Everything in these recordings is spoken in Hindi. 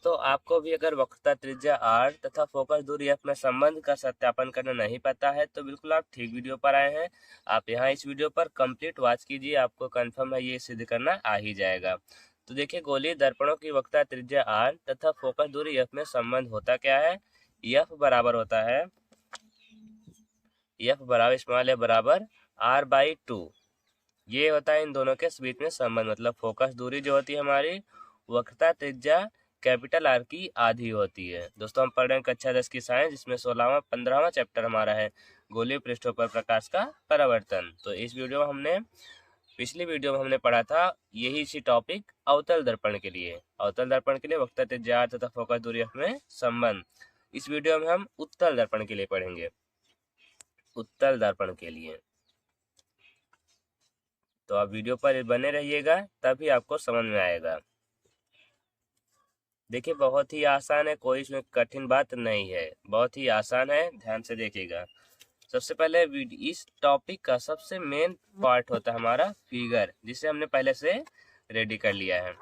दोस्तों आपको भी अगर वक्रता त्रिज्या r तथा फोकस दूरी f में संबंध का सत्यापन करना नहीं पता है तो बिल्कुल आप ठीक वीडियो पर आए हैं। आप यहाँ इस वीडियो पर कंप्लीट वॉच कीजिए, आपको कंफर्म है ये सिद्ध करना आ ही जाएगा। तो देखिए, गोलीय दर्पणों की वक्रता त्रिज्या r तथा फोकस दूरी f में संबंध होता क्या है। f बराबर होता है, f बराबर स्मॉल f बराबर r/2। ये होता है इन दोनों के बीच में संबंध। मतलब फोकस दूरी जो होती है हमारी, वक्रता त्रिज्या कैपिटल आर की आधी होती है। दोस्तों हम पढ़ रहे हैं कक्षा 10 की साइंस, जिसमें 16वां 15वां चैप्टर हमारा है गोलीय पृष्ठों पर प्रकाश का परावर्तन। तो इस वीडियो में पिछली वीडियो में हमने पढ़ा था यही सी टॉपिक अवतल दर्पण के लिए। अवतल दर्पण के लिए वक्रता त्रिज्या तथा फोकस दूरी में संबंध। इस वीडियो में हम उत्तल दर्पण के लिए पढ़ेंगे, उत्तल दर्पण के लिए। तो आप वीडियो पर बने रहिएगा, तभी आपको समझ में आएगा। देखिए बहुत ही आसान है, कोई इसमें कठिन बात नहीं है, बहुत ही आसान है, ध्यान से देखिएगा। सबसे पहले इस टॉपिक का सबसे मेन पार्ट होता है हमारा फिगर, जिसे हमने पहले से रेडी कर लिया है।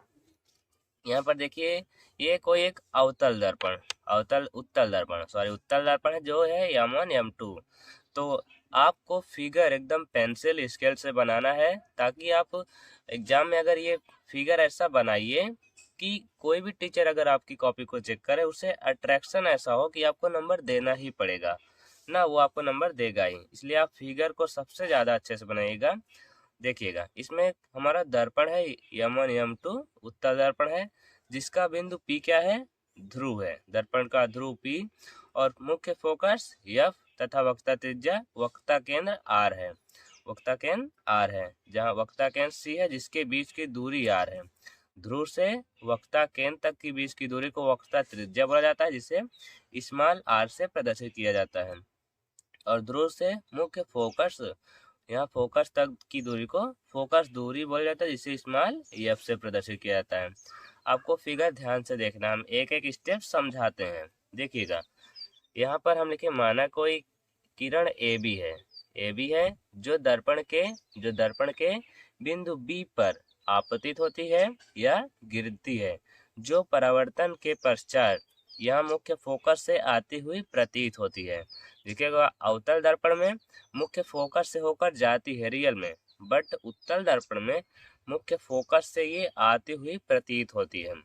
यहाँ पर देखिए, ये कोई एक उत्तल दर्पण है जो है M1 M2। तो आपको फिगर एकदम पेंसिल स्केल से बनाना है, ताकि आप एग्जाम में अगर ये फिगर ऐसा बनाइए कि कोई भी टीचर अगर आपकी कॉपी को चेक करे, उसे अट्रैक्शन ऐसा हो कि आपको नंबर देना ही पड़ेगा ना, वो आपको नंबर देगा ही। इसलिए आप फिगर को सबसे ज़्यादा अच्छे से बनाइएगा। देखिएगा, इसमें हमारा दर्पण है M1 M2, उत्तल दर्पण है, जिसका बिंदु P क्या है, ध्रुव है, दर्पण का ध्रुव P, और मुख्य फोकस F तथा वक्रता त्रिज्या वक्रता केंद्र R है, वक्रता केंद्र R है, जहाँ वक्रता केंद्र C है, जिसके बीच की दूरी R है। ध्रुव से वक्रता केंद्र तक की बीच की दूरी को वक्रता त्रिज्या बोला जाता है, जिसे स्मॉल r से प्रदर्शित किया जाता है। और ध्रुव से मुख्य फोकस, यहाँ फोकस तक की दूरी को फोकस दूरी बोला जाता है, जिसे स्मॉल f से प्रदर्शित किया जाता है। आपको फिगर ध्यान से देखना, हम एक एक स्टेप समझाते हैं। देखिएगा, यहाँ पर हम लिखे माना कोई किरण AB है जो दर्पण के बिंदु B पर आपतित होती है या गिरती है, जो परावर्तन के पश्चात यह मुख्य फोकस से आती हुई प्रतीत होती है। देखिएगा, अवतल दर्पण में मुख्य फोकस से होकर जाती है रियल में, बट उत्तल दर्पण में मुख्य फोकस से ये आती हुई प्रतीत होती है।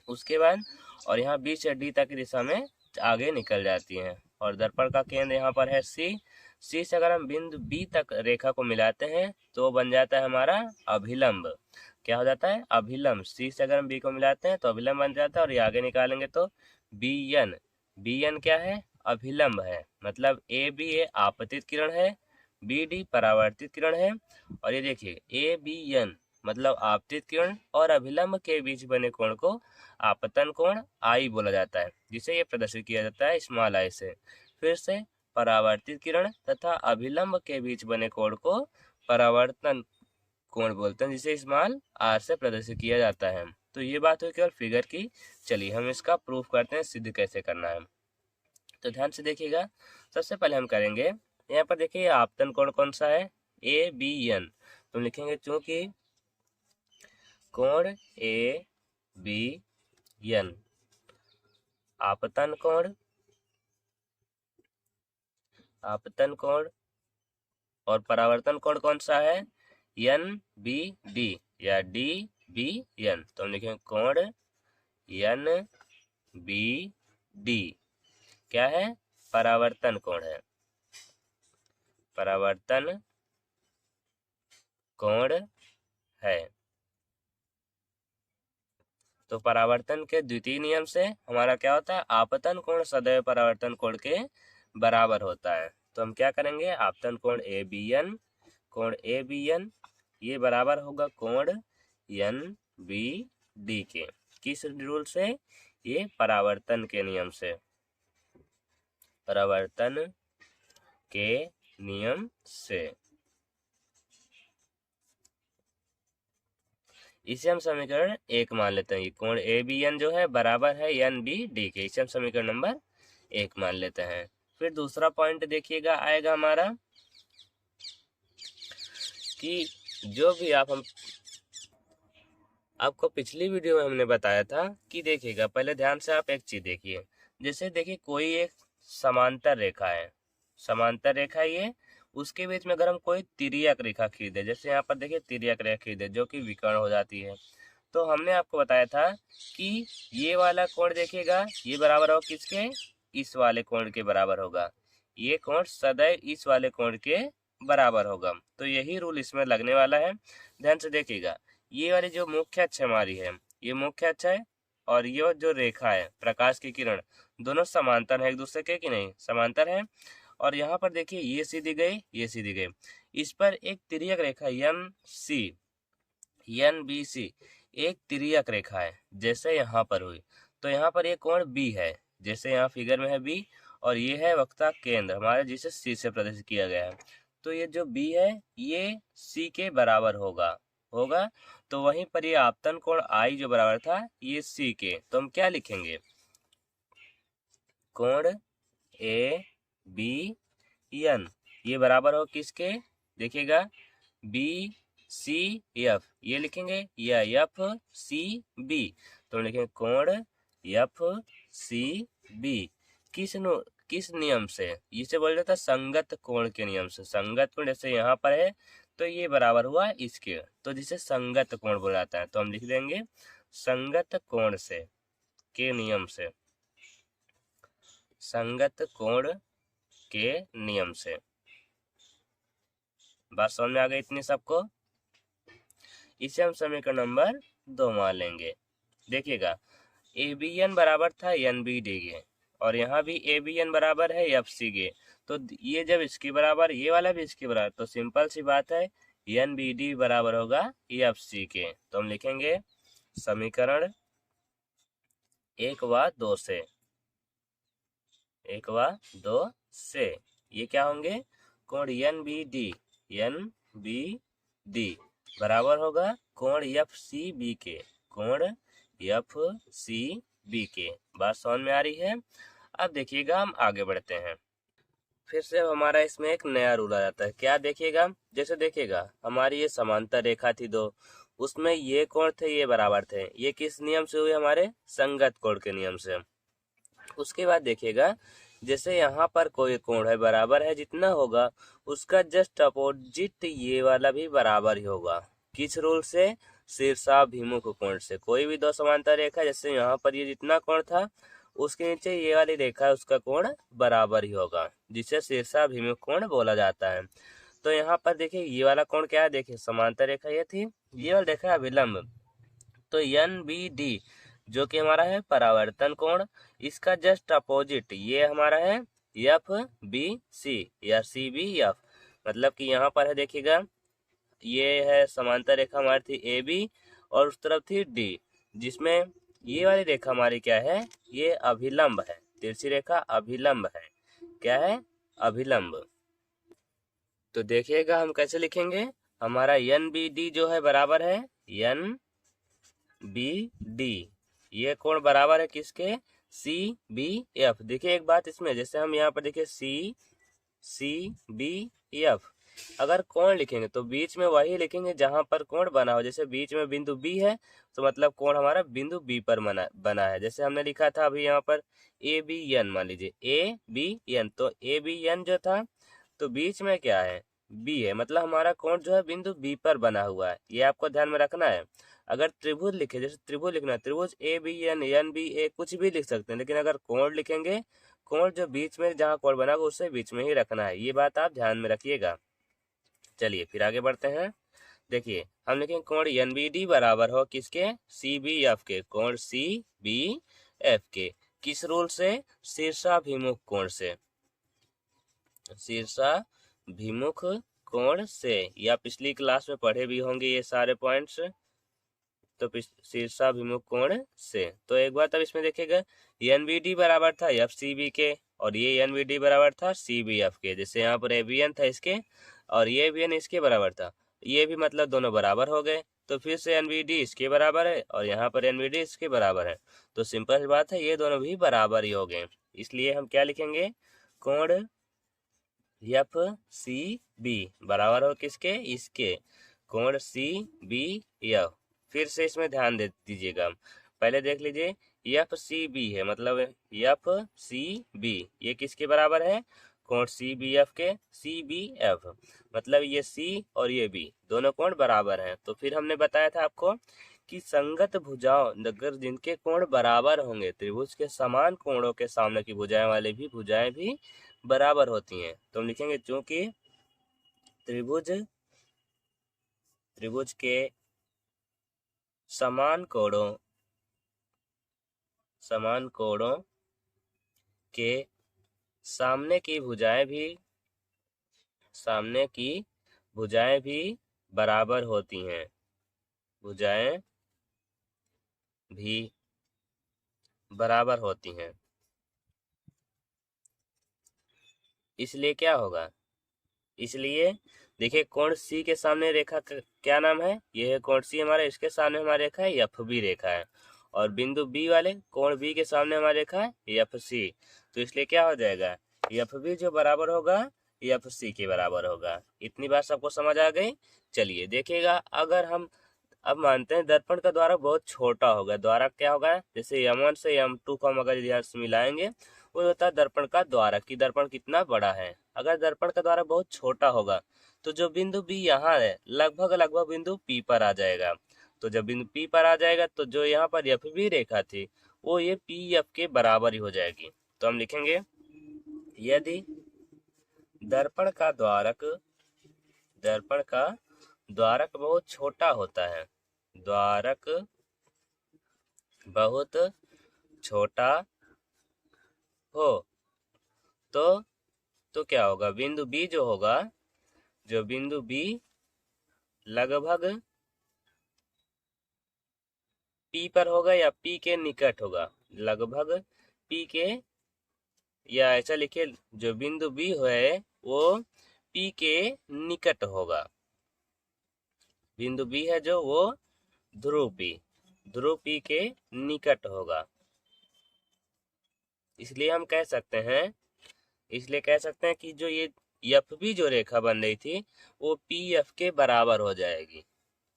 उसके बाद और यहाँ B से D तक की दिशा में आगे निकल जाती हैं। और दर्पण का केंद्र यहाँ पर है C से अगर हम बिंदु B तक रेखा को मिलाते हैं तो वो बन जाता है हमारा अभिलंब। क्या हो जाता है, अभिलंब। C से अगर हम B को मिलाते हैं तो अभिलंब बन जाता है, और ये आगे निकालेंगे तो BN क्या है, अभिलंब है। मतलब AB आपतित किरण है, BD परावर्तित किरण है, और ये देखिए ABN मतलब आपतित किरण और अभिलंब के बीच बने कोण को आपतन कोण I बोला जाता है, जिसे ये प्रदर्शित किया जाता है स्मॉल I से। फिर से परावर्तित किरण तथा अभिलंब के बीच बने कोण को परावर्तन कोण बोलते हैं, जिसे स्मॉल r से प्रदर्शित किया जाता है। तो ये बात हुई केवल फिगर की। चलिए हम इसका प्रूफ करते हैं, सिद्ध कैसे करना है। तो ध्यान से देखिएगा, सबसे पहले हम करेंगे, यहाँ पर देखिए आपतन कोण कौन सा है, ABN। तो लिखेंगे चूंकि कोण ABN आपतन कोण और परावर्तन कोण कौन सा है, NBD या DBN। तो हम लिखेंगे कोण NBD क्या है, परावर्तन कोण है, परावर्तन कोण है। तो परावर्तन के द्वितीय नियम से हमारा क्या होता है, आपतन कोण सदैव परावर्तन कोण के बराबर होता है। तो हम क्या करेंगे, आपतन कोण ABN ये बराबर होगा कोण NBD के। किस रूल से, ये परावर्तन के नियम से, परावर्तन के नियम से। इसे हम समीकरण 1 मान लेते हैं। कोण ABN जो है बराबर है NBD के, इसे हम समीकरण नंबर 1 मान लेते हैं। फिर दूसरा पॉइंट देखिएगा आएगा हमारा कि जो भी हम आपको पिछली वीडियो में हमने बताया था कि देखिएगा, पहले ध्यान से आप एक चीज देखिए। जैसे देखिए कोई एक समांतर रेखा है, समांतर रेखा ये, उसके बीच में अगर हम कोई तिर्यक रेखा खींचे, जैसे यहाँ पर देखिए तिर्यक रेखा खींचे जो कि विकर्ण हो जाती है, तो हमने आपको बताया था कि ये वाला कोण देखिएगा, ये बराबर हो किसके, इस वाले कोण के बराबर होगा। ये कोण सदैव इस वाले कोण के बराबर होगा। तो यही रूल इसमें लगने वाला है। ध्यान से देखिएगा, ये वाली जो मुख्य अक्ष हमारी है, ये मुख्य अक्ष है, और ये जो रेखा है प्रकाश की किरण, दोनों समांतर है एक दूसरे के, कि नहीं समांतर है। और यहाँ पर देखिए ये सीधी गई, ये सीधी गई, इस पर एक तिर्यक रेखा N C, N B C, एक तिर्यक रेखा है जैसे यहाँ पर हुई। तो यहाँ पर एक कोण बी है, जैसे यहाँ फिगर में है बी, और ये है वक्ता केंद्र हमारे, जिसे सी से प्रदर्शित किया गया है। तो ये जो बी है ये सी के बराबर होगा, होगा। तो वहीं पर ये आपतन कोण आई जो बराबर था ये सी के, तो हम क्या लिखेंगे, कोण ए बी एन, ये बराबर हो किसके, देखिएगा बी सी एफ, ये लिखेंगे, या एफ सी बी। तो हम लिखेंगे कोण एफ सी बी, किस नियम से, इसे बोल जाता है संगत कोण के नियम से। संगत कोण जैसे यहाँ पर है तो ये बराबर हुआ इसके, तो जिसे संगत कोण बोला जाता है। तो हम लिख देंगे संगत कोण से, के नियम से, संगत कोण के नियम से। बात समझ में आ गई इतनी सबको। इसे हम समीकरण नंबर 2 मान लेंगे। देखिएगा ए बी एन बराबर था एन बी डी के, और यहाँ भी ए बी एन बराबर है एफ सी के। तो ये जब इसके बराबर, ये वाला भी इसके बराबर, तो सिंपल सी बात है एन बी डी बराबर होगा एफ सी के। तो हम लिखेंगे समीकरण 1 व 2 से, 1 व 2 से ये क्या होंगे, कोण एन बी डी बराबर होगा कोण एफ सी बी के, कोण एफ सी बी के। बात समझ में आ रही है। अब देखिएगा हम आगे बढ़ते हैं। फिर से हमारा इसमें एक नया रूल आ जाता है। क्या देखिएगा, जैसे देखिएगा हमारी ये समांतर रेखा थी दो, उसमें ये कोण थे ये बराबर थे, ये किस नियम से हुए, हमारे संगत कोण के नियम से। उसके बाद देखिएगा जैसे यहाँ पर कोई कोण है बराबर है, जितना होगा उसका जस्ट अपोजिट ये वाला भी बराबर ही होगा। किस रूल से, शीर्षाभिमुख कोण से। कोई भी दो समांतर रेखा, जैसे यहाँ पर ये जितना कोण था उसके नीचे ये वाली रेखा है, उसका कोण बराबर ही होगा, जिसे शीर्षाभिमुख कोण बोला जाता है। तो यहाँ पर देखिए ये वाला कोण क्या है, देखिए समांतर रेखा ये थी, ये वाला रेखा अभिलंब। तो एन बी डी जो कि हमारा है परावर्तन कोण, इसका जस्ट अपोजिट ये हमारा है एफ बी सी या सी बी एफ। मतलब कि यहाँ पर है देखिएगा, ये है समांतर रेखा हमारी थी ए बी, और उस तरफ थी डी, जिसमें ये वाली रेखा हमारी क्या है, ये अभिलंब है, तिरछी रेखा अभिलंब है। क्या है, अभिलंब। तो देखिएगा हम कैसे लिखेंगे, हमारा एन बी डी जो है बराबर है एन बी डी, ये कोण बराबर है किसके, सी बी एफ। देखिए एक बात इसमें, जैसे हम यहाँ पर देखिए सी बी एफ, अगर कोण लिखेंगे तो बीच में वही लिखेंगे जहां पर कोण बना हो। जैसे बीच में बिंदु बी है तो मतलब कोण हमारा बिंदु बी पर बना है। जैसे हमने लिखा था अभी यहाँ पर ए बी एन, मान लीजिए ए बी एन, तो ए बी एन जो था तो बीच में क्या है, बी है, मतलब हमारा कोण जो है बिंदु बी पर बना हुआ है। ये आपको ध्यान में रखना है। अगर त्रिभुज लिखे, जैसे त्रिभुज लिखना है, त्रिभुज A B N, N B A, कुछ भी लिख सकते हैं, लेकिन अगर कोण लिखेंगे, कोण जो बीच में जहाँ कोण बना होगा उससे बीच में ही रखना है। ये बात आप ध्यान में रखिएगा। चलिए फिर आगे बढ़ते हैं। देखिए हम लिखेंगे कोण एन बी डी बराबर हो किसके, सी बी एफ के, कोण सी बी एफ के। किस रूल से, शीर्षाभिमुख कोण से, शीर्षाभिमुख कोण से। या पिछली क्लास में पढ़े भी होंगे ये सारे पॉइंट्स। तो शीर्षाभिमुख कोण से, तो एक बात अब इसमें देखिएगा, एन बी डी बराबर था एफ सी बी के, और ये एन बी डी बराबर था सी बी एफ के। जैसे यहाँ पर ए बी एन था इसके, और ये भी एन इसके बराबर था, ये भी मतलब दोनों बराबर हो गए। तो फिर से एन बी डी इसके बराबर है, और यहाँ पर एन बी डी इसके बराबर है। तो सिंपल बात है, ये दोनों भी बराबर ही हो गए। इसलिए हम क्या लिखेंगे, कोण एफ सी बी बराबर हो किसके, इसके, कोण सी बी एफ। फिर से इसमें ध्यान दे दीजिएगा। पहले देख लीजिए, एफ सी बी है, मतलब एफ सी बी ये किसके बराबर है? कोण सी बी एफ के। सी बी एफ मतलब ये सी और ये बी दोनों कोण बराबर हैं। तो फिर हमने बताया था आपको कि संगत भुजाओं अगर जिनके कोण बराबर होंगे, त्रिभुज के समान कोणों के सामने की भुजाएं वाले भी भुजाएं भी बराबर होती हैं। तो हम लिखेंगे चूंकि त्रिभुज त्रिभुज के समान कोणों के सामने की भुजाएं भी बराबर होती हैं। भुजाएं भी बराबर होती हैं। इसलिए क्या होगा? इसलिए देखिए, कोण सी के सामने रेखा का क्या नाम है? ये है कोण सी हमारा, इसके सामने हमारी रेखा है एफ बी रेखा है, और बिंदु बी वाले कोण बी के सामने हमारी रेखा है एफ सी। तो इसलिए क्या हो जाएगा? एफ बी जो बराबर होगा एफ सी के बराबर होगा। इतनी बात सबको समझ आ गई? चलिए देखिएगा, अगर हम अब मानते हैं दर्पण का द्वारक बहुत छोटा होगा, द्वारक क्या होगा? जैसे M1 से M2 को हम अगर यहाँ से मिलाएंगे, वो होता है दर्पण का द्वारक कि दर्पण कितना बड़ा है। अगर दर्पण का द्वारक बहुत छोटा होगा तो जो बिंदु बी यहाँ है लगभग लगभग बिंदु पी पर आ जाएगा। तो जब बिंदु पी पर आ जाएगा तो जो यहाँ पर एफ बी रेखा थी वो ये पी एफ के बराबर ही हो जाएगी। तो हम लिखेंगे, यदि दर्पण का द्वारक बहुत छोटा होता है, द्वारक बहुत छोटा हो तो क्या होगा? बिंदु बी जो होगा, जो बिंदु बी लगभग पी पर होगा या पी के निकट होगा, लगभग पी के, या ऐसा लिखिए जो बिंदु बी है वो पी के निकट होगा। बिंदु बी है जो वो ध्रुव पी के निकट होगा। इसलिए हम कह सकते हैं कि जो ये एफ बी जो रेखा बन रही थी वो पी एफ के बराबर हो जाएगी।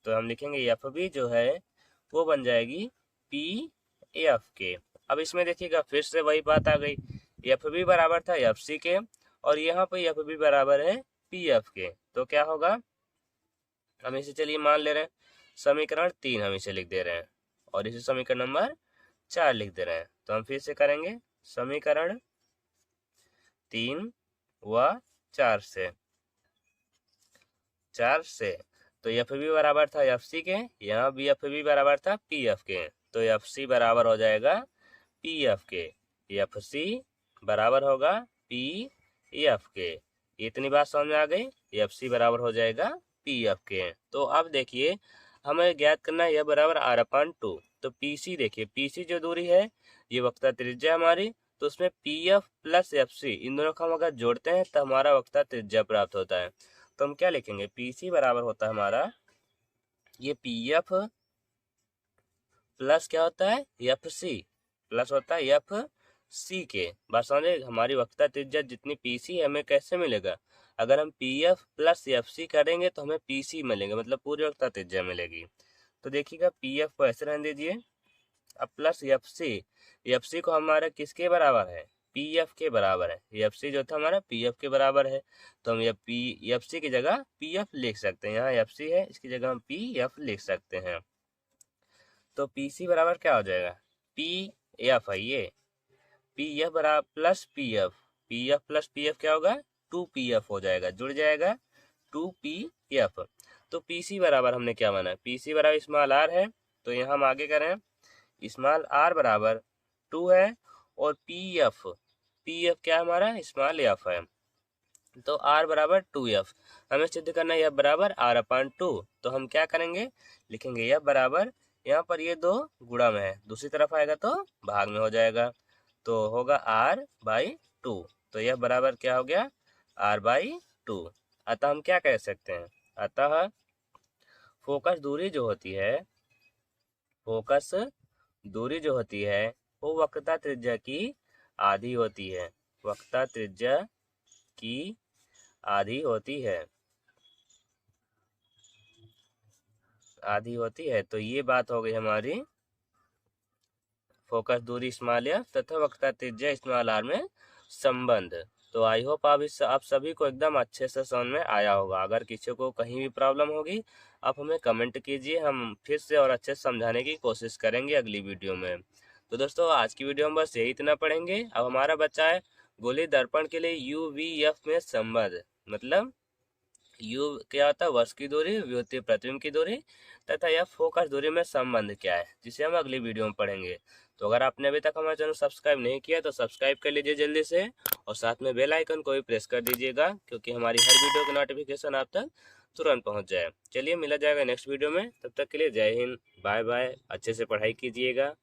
तो हम लिखेंगे एफ बी जो है वो बन जाएगी पी एफ के। अब इसमें देखिएगा फिर से वही बात आ गई, एफ बी बराबर था एफ सी के और यहाँ पे एफ बी बराबर है पी एफ के। तो क्या होगा? हम इसे चलिए मान ले रहे हैं, समीकरण 3 हम इसे लिख दे रहे हैं और इसे समीकरण नंबर 4 लिख दे रहे हैं। तो हम फिर से करेंगे समीकरण 3 व 4 से तो एफ बी बराबर था एफ सी के, यहाँ भी एफ बी बराबर था पी एफ के। तो एफ सी बराबर हो जाएगा पी एफ के, एफ सी बराबर होगा पी एफ के। इतनी बात समझ में आ गई? एफ सी बराबर हो जाएगा पी एफ के। तो अब देखिए हमें ज्ञात करना है यह बराबर आर अपान 2। तो पी सी देखिए, पी सी जो दूरी है ये वक्रता त्रिज्या हमारी, तो उसमें P F plus F C इन दोनों को हम अगर जोड़ते हैं तो हमारा वक्रता त्रिज्या प्राप्त होता है। तो हम क्या लिखेंगे? पी सी बराबर होता है हमारा ये पी एफ प्लस क्या होता है? एफ सी प्लस होता है एफ सी के। बात समझे? हमारी वक्रता त्रिज्या जितनी पी सी है हमें कैसे मिलेगा? अगर हम P F plus F C करेंगे तो हमें पी सी मिलेंगे, मतलब पूरी वक्रता त्रिज्या मिलेगी। तो देखिएगा पी एफ को ऐसे रहने दीजिए, अब प्लस एफ सी को हमारा किसके बराबर है? पी एफ के बराबर है। एफ सी जो था हमारा पी एफ के बराबर है, तो हम एफ सी की जगह पी एफ लिख सकते हैं। यहाँ एफ सी है, इसकी जगह हम पी एफ लिख सकते हैं। तो पी सी बराबर क्या हो जाएगा? पी एफ है ये, पी एफ बराबर प्लस पी एफ क्या होगा? 2 पी एफ हो जाएगा, जुड़ जाएगा 2 पी एफ। तो पी सी बराबर हमने क्या माना? पी सी बराबर स्मॉल आर है, तो यहाँ हम आगे करें, स्मॉल आर बराबर 2 है और पी एफ क्या हमारा? स्मॉल एफ है, तो आर बराबर 2 एफ। हमें सिद्ध करना है एफ बराबर आर अपान 2। तो हम क्या करेंगे? लिखेंगे एफ बराबर, यहाँ पर ये 2 गुणा में है, दूसरी तरफ आएगा तो भाग में हो जाएगा, तो होगा आर बाई 2। तो यह बराबर क्या हो गया? R by 2। अतः हम क्या कह सकते हैं? अतः फोकस दूरी जो होती है वो वक्रता त्रिज्या की आधी होती है, वक्रता त्रिज्या की आधी होती है। आधी होती है। तो ये बात हो गई हमारी फोकस दूरी स्मॉल एफ तथा वक्रता त्रिज्या स्मॉल आर में संबंध। तो आई होप आप सभी को एकदम अच्छे से समझ में आया होगा। अगर किसी को कहीं भी प्रॉब्लम होगी आप हमें कमेंट कीजिए, हम फिर से और अच्छे से समझाने की कोशिश करेंगे अगली वीडियो में। तो दोस्तों आज की वीडियो में बस यही इतना पढ़ेंगे। अब हमारा बच्चा है गोलीय दर्पण के लिए यू वी एफ में संबंध, मतलब यू क्या होता है वर्ष की दूरी, वी होती है प्रतिबिंब की दूरी तथा यह फोकस दूरी में संबंध क्या है, जिसे हम अगली वीडियो में पढ़ेंगे। तो अगर आपने अभी तक हमारे चैनल सब्सक्राइब नहीं किया तो सब्सक्राइब कर लीजिए जल्दी से, और साथ में बेल आइकन को भी प्रेस कर दीजिएगा, क्योंकि हमारी हर वीडियो की नोटिफिकेशन आप तक तुरंत पहुंच जाए। चलिए मिला जाएगा नेक्स्ट वीडियो में, तब तक के लिए जय हिंद, बाय बाय, अच्छे से पढ़ाई कीजिएगा।